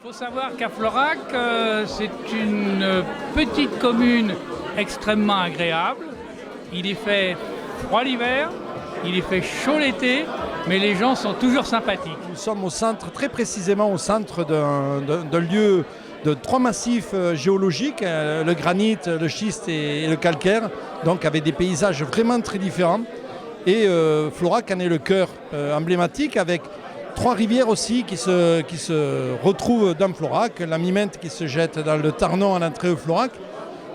Il faut savoir qu'à Florac, c'est une petite commune extrêmement agréable. Il est fait froid l'hiver, il est fait chaud l'été, mais les gens sont toujours sympathiques. Nous sommes au centre, très précisément au centre d'un lieu de 3 massifs géologiques, le granit, le schiste et le calcaire, donc avec des paysages vraiment très différents. Et Florac en est le cœur emblématique, avec 3 rivières aussi qui se retrouvent dans Florac, la Miminte qui se jette dans le Tarnon à l'entrée de Florac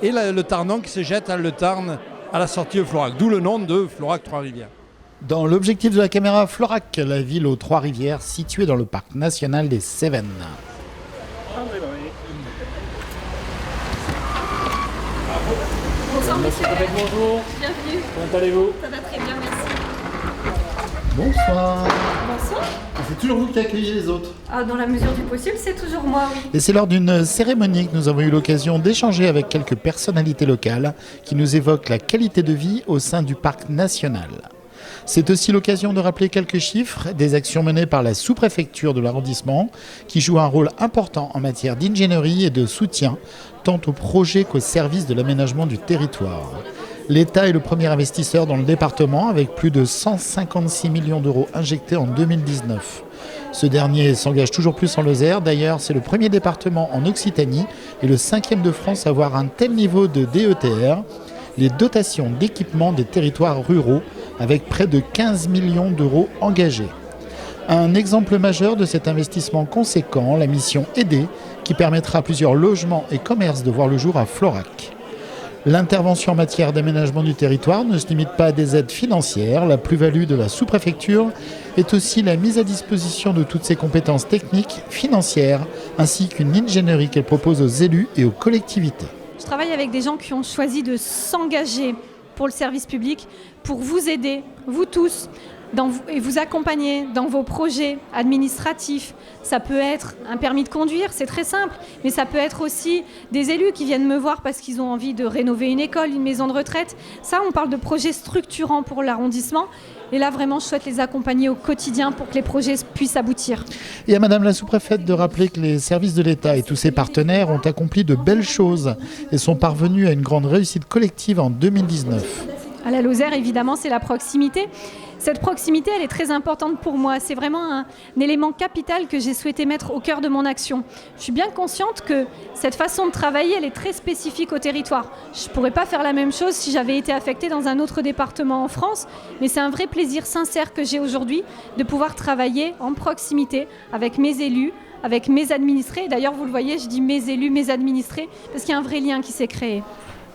et le Tarnon qui se jette dans le Tarn à la sortie de Florac, d'où le nom de Florac Trois-Rivières. Dans l'objectif de la caméra, Florac, la ville aux 3 rivières située dans le parc national des Cévennes. Bonsoir messieurs. Bonjour. Bienvenue. Comment allez-vous? Ça va très bien, merci. Bonsoir. Bonsoir. C'est toujours vous qui accueillez les autres. Ah, dans la mesure du possible, c'est toujours moi, oui. Et c'est lors d'une cérémonie que nous avons eu l'occasion d'échanger avec quelques personnalités locales qui nous évoquent la qualité de vie au sein du parc national. C'est aussi l'occasion de rappeler quelques chiffres des actions menées par la sous-préfecture de l'arrondissement qui joue un rôle important en matière d'ingénierie et de soutien tant aux projets qu'aux services de l'aménagement du territoire. L'État est le premier investisseur dans le département avec plus de 156 millions d'euros injectés en 2019. Ce dernier s'engage toujours plus en Lozère. D'ailleurs, c'est le premier département en Occitanie et le 5e de France à avoir un tel niveau de DETR, les dotations d'équipement des territoires ruraux, avec près de 15 millions d'euros engagés. Un exemple majeur de cet investissement conséquent, la mission Aider, qui permettra à plusieurs logements et commerces de voir le jour à Florac. L'intervention en matière d'aménagement du territoire ne se limite pas à des aides financières. La plus-value de la sous-préfecture est aussi la mise à disposition de toutes ses compétences techniques, financières, ainsi qu'une ingénierie qu'elle propose aux élus et aux collectivités. Je travaille avec des gens qui ont choisi de s'engager pour le service public, pour vous aider, vous tous, et vous accompagner dans vos projets administratifs. Ça peut être un permis de conduire, c'est très simple, mais ça peut être aussi des élus qui viennent me voir parce qu'ils ont envie de rénover une école, une maison de retraite. Ça, on parle de projets structurants pour l'arrondissement. Et là, vraiment, je souhaite les accompagner au quotidien pour que les projets puissent aboutir. Et à Madame la sous-préfète de rappeler que les services de l'État et tous ses partenaires ont accompli de belles choses et sont parvenus à une grande réussite collective en 2019. À la Lozère, évidemment, c'est la proximité. Cette proximité, elle est très importante pour moi. C'est vraiment un élément capital que j'ai souhaité mettre au cœur de mon action. Je suis bien consciente que cette façon de travailler, elle est très spécifique au territoire. Je ne pourrais pas faire la même chose si j'avais été affectée dans un autre département en France, mais c'est un vrai plaisir sincère que j'ai aujourd'hui de pouvoir travailler en proximité avec mes élus, avec mes administrés. D'ailleurs, vous le voyez, je dis mes élus, mes administrés, parce qu'il y a un vrai lien qui s'est créé.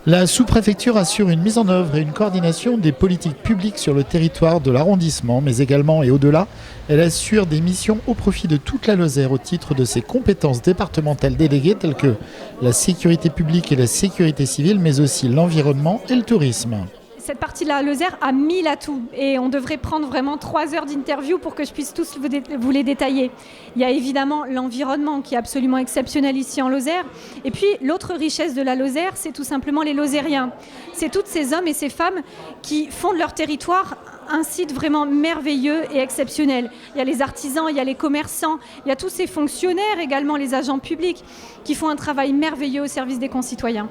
La sous-préfecture assure une mise en œuvre et une coordination des politiques publiques sur le territoire de l'arrondissement, mais également et au-delà, elle assure des missions au profit de toute la Lozère au titre de ses compétences départementales déléguées telles que la sécurité publique et la sécurité civile, mais aussi l'environnement et le tourisme. Cette partie de la Lozère a 1000 atouts et on devrait prendre vraiment 3 heures d'interview pour que je puisse tous vous les détailler. Il y a évidemment l'environnement qui est absolument exceptionnel ici en Lozère. Et puis l'autre richesse de la Lozère, c'est tout simplement les Lozériens. C'est tous ces hommes et ces femmes qui font de leur territoire un site vraiment merveilleux et exceptionnel. Il y a les artisans, il y a les commerçants, il y a tous ces fonctionnaires également, les agents publics, qui font un travail merveilleux au service des concitoyens.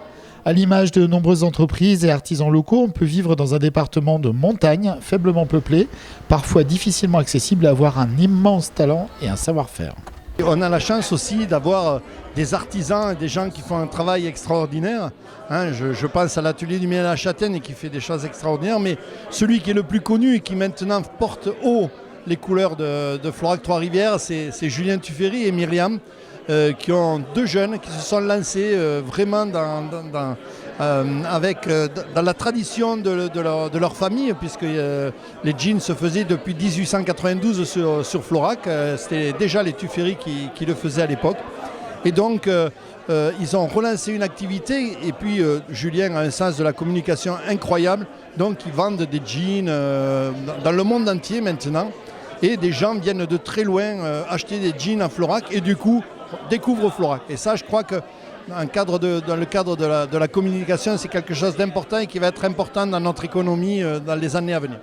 À l'image de nombreuses entreprises et artisans locaux, on peut vivre dans un département de montagne, faiblement peuplé, parfois difficilement accessible, à avoir un immense talent et un savoir-faire. On a la chance aussi d'avoir des artisans et des gens qui font un travail extraordinaire. Je pense à l'atelier du miel à la châtaigne qui fait des choses extraordinaires, mais celui qui est le plus connu et qui maintenant porte haut les couleurs de Florac Trois-Rivières, c'est Julien Tuffery et Myriam, qui ont 2 jeunes qui se sont lancés vraiment dans la tradition de leur famille, puisque les jeans se faisaient depuis 1892 sur Florac. C'était déjà les Tuffery qui le faisaient à l'époque. Et donc, ils ont relancé une activité. Et puis, Julien a un sens de la communication incroyable. Donc, ils vendent des jeans dans le monde entier maintenant. Et des gens viennent de très loin acheter des jeans à Florac. Et du coup, découvrent Florac. Et ça, je crois que dans le cadre de la communication, c'est quelque chose d'important et qui va être important dans notre économie dans les années à venir.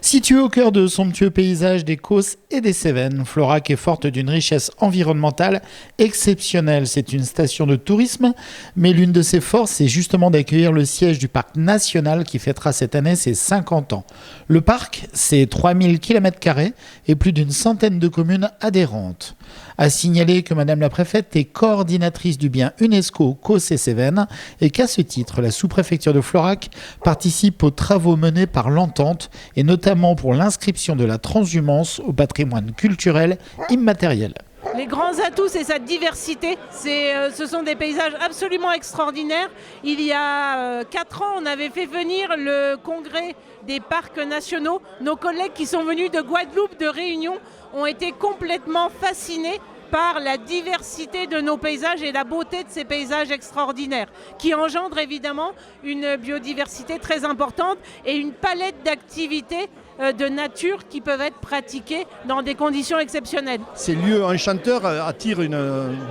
Située au cœur de somptueux paysages des Causses et des Cévennes, Florac est forte d'une richesse environnementale exceptionnelle. C'est une station de tourisme, mais l'une de ses forces, c'est justement d'accueillir le siège du parc national qui fêtera cette année ses 50 ans. Le parc, c'est 3000 km² et plus d'une centaine de communes adhérentes. À signaler que Madame la Préfète est coordinatrice du bien UNESCO Causses et Cévennes et qu'à ce titre, la sous-préfecture de Florac participe aux travaux menés par l'Entente et notamment pour l'inscription de la transhumance au patrimoine culturel immatériel. Les grands atouts, c'est sa diversité. Ce sont des paysages absolument extraordinaires. Il y a 4 ans, on avait fait venir le congrès des parcs nationaux. Nos collègues qui sont venus de Guadeloupe, de Réunion, ont été complètement fascinés par la diversité de nos paysages et la beauté de ces paysages extraordinaires, qui engendrent évidemment une biodiversité très importante et une palette d'activités de nature qui peuvent être pratiquées dans des conditions exceptionnelles. Ces lieux enchanteurs attirent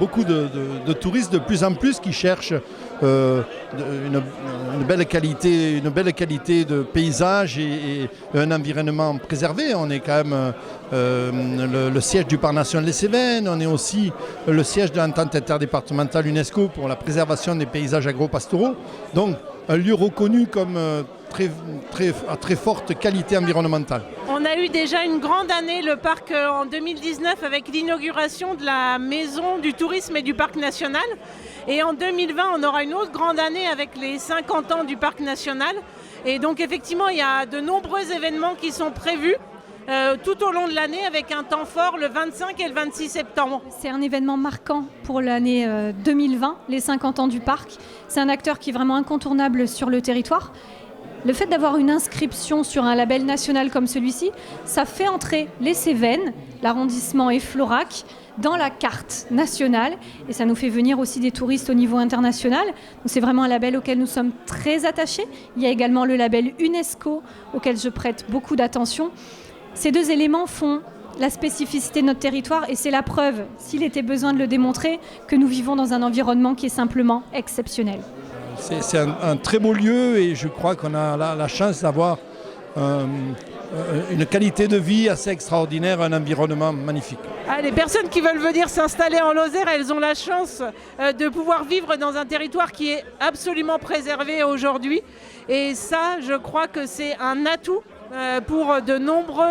beaucoup de touristes de plus en plus qui cherchent une belle qualité de paysage et un environnement préservé. On est quand même le siège du Parc national des Cévennes, on est aussi le siège de l'entente interdépartementale UNESCO pour la préservation des paysages agro-pastoraux. Donc un lieu reconnu comme à très forte qualité environnementale. On a eu déjà une grande année, le parc, en 2019 avec l'inauguration de la maison du tourisme et du parc national. Et en 2020, on aura une autre grande année avec les 50 ans du parc national. Et donc effectivement, il y a de nombreux événements qui sont prévus tout au long de l'année avec un temps fort le 25 et le 26 septembre. C'est un événement marquant pour l'année 2020, les 50 ans du parc. C'est un acteur qui est vraiment incontournable sur le territoire. Le fait d'avoir une inscription sur un label national comme celui-ci, ça fait entrer les Cévennes, l'arrondissement et Florac, dans la carte nationale et ça nous fait venir aussi des touristes au niveau international. Donc c'est vraiment un label auquel nous sommes très attachés. Il y a également le label UNESCO auquel je prête beaucoup d'attention. Ces deux éléments font la spécificité de notre territoire et c'est la preuve, s'il était besoin de le démontrer, que nous vivons dans un environnement qui est simplement exceptionnel. C'est un très beau lieu et je crois qu'on a la chance d'avoir une qualité de vie assez extraordinaire, un environnement magnifique. Les personnes qui veulent venir s'installer en Lozère, elles ont la chance de pouvoir vivre dans un territoire qui est absolument préservé aujourd'hui. Et ça, je crois que c'est un atout pour de nombreux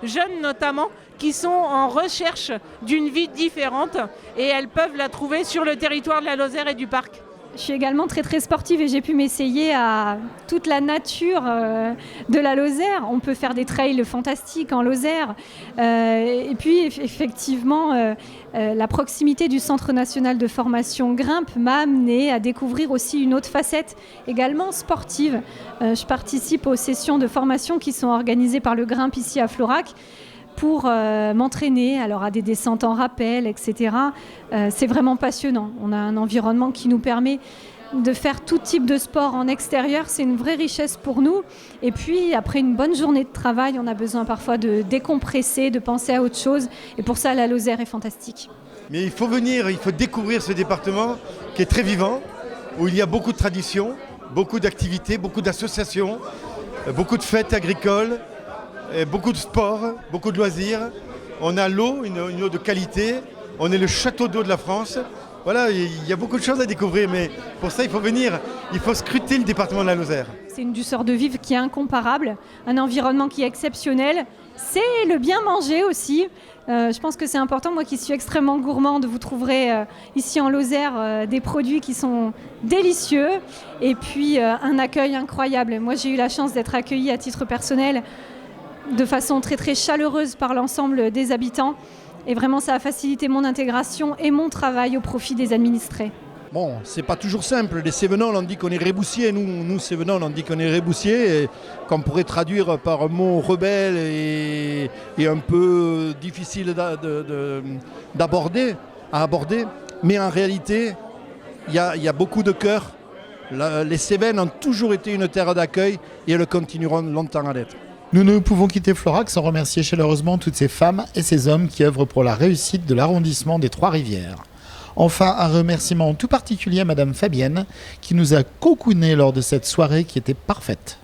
jeunes notamment qui sont en recherche d'une vie différente et elles peuvent la trouver sur le territoire de la Lozère et du parc. Je suis également très sportive et j'ai pu m'essayer à toute la nature de la Lozère. On peut faire des trails fantastiques en Lozère. Et puis effectivement, la proximité du Centre national de formation Grimpe m'a amené à découvrir aussi une autre facette, également sportive. Je participe aux sessions de formation qui sont organisées par le Grimpe ici à Florac, pour m'entraîner alors à des descentes en rappel, etc. C'est vraiment passionnant. On a un environnement qui nous permet de faire tout type de sport en extérieur. C'est une vraie richesse pour nous. Et puis, après une bonne journée de travail, on a besoin parfois de décompresser, de penser à autre chose. Et pour ça, la Lozère est fantastique. Mais il faut venir, il faut découvrir ce département qui est très vivant, où il y a beaucoup de traditions, beaucoup d'activités, beaucoup d'associations, beaucoup de fêtes agricoles, beaucoup de sport, beaucoup de loisirs. On a l'eau, une eau de qualité. On est le château d'eau de la France. Voilà, il y a beaucoup de choses à découvrir, mais pour ça, il faut venir. Il faut scruter le département de la Lozère. C'est une douceur de vivre qui est incomparable, un environnement qui est exceptionnel. C'est le bien manger aussi. Je pense que c'est important. Moi qui suis extrêmement gourmande, vous trouverez ici en Lozère des produits qui sont délicieux et puis un accueil incroyable. Moi, j'ai eu la chance d'être accueillie à titre personnel de façon très chaleureuse par l'ensemble des habitants. Et vraiment, ça a facilité mon intégration et mon travail au profit des administrés. Bon, c'est pas toujours simple. Les Cévenols, on dit qu'on est réboussiers. Nous Cévenols, on dit qu'on est réboussiers, qu'on pourrait traduire par un mot rebelle et un peu difficile à aborder. Mais en réalité, il y a beaucoup de cœur. Les Cévennes ont toujours été une terre d'accueil et elles continueront longtemps à l'être. Nous ne pouvons quitter Florac sans remercier chaleureusement toutes ces femmes et ces hommes qui œuvrent pour la réussite de l'arrondissement des Trois-Rivières. Enfin, un remerciement tout particulier à Madame Fabienne qui nous a cocooné lors de cette soirée qui était parfaite.